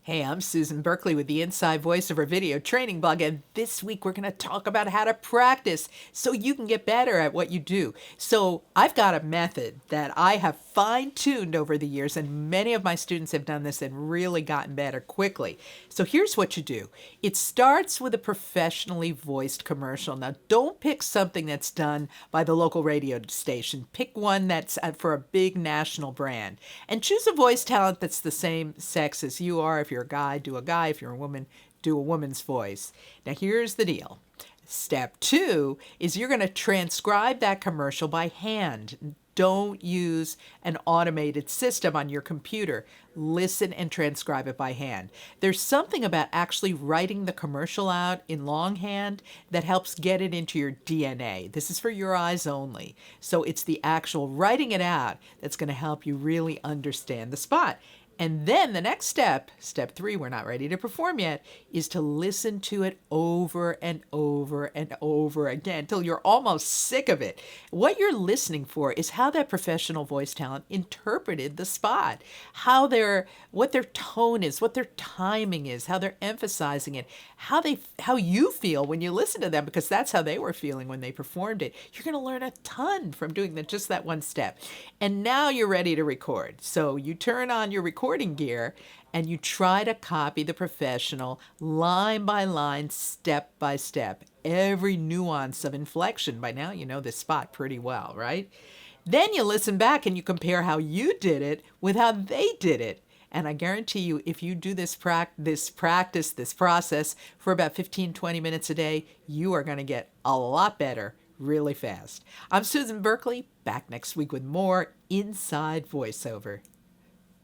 Hey, I'm Susan Berkley with the Inside Voiceover Video Training Blog, and this week we're going to talk about how to practice so you can get better at what you do. So, I've got a method that I have fine tuned over the years, and many of my students have done this and really gotten better quickly. So, here's what you do it starts with a professionally voiced commercial. Now, don't pick something that's done by the local radio station, pick one that's for a big national brand, and choose a voice talent that's the same sex as you are. If you're a guy, do a guy. If you're a woman, do a woman's voice. Now, here's the deal. Step 2 is you're going to transcribe that commercial by hand. Don't use an automated system on your computer. Listen and transcribe it by hand. There's something about actually writing the commercial out in longhand that helps get it into your DNA. This is for your eyes only. So it's the actual writing it out that's going to help you really understand the spot. And then the next step, step 3, we're not ready to perform yet, is to listen to it over and over and over again until you're almost sick of it. What you're listening for is how that professional voice talent interpreted the spot, what their tone is, what their timing is, how they're emphasizing it, how you feel when you listen to them, because that's how they were feeling when they performed it. You're going to learn a ton from doing just that one step. And now you're ready to record. So you turn on your recording gear and you try to copy the professional line by line, step by step, every nuance of inflection. By now you know this spot pretty well, right? Then you listen back and you compare how you did it with how they did it. And I guarantee you, if you do this process for about 15-20 minutes a day, you are going to get a lot better really fast. I'm Susan Berkley, back next week with more Inside Voiceover.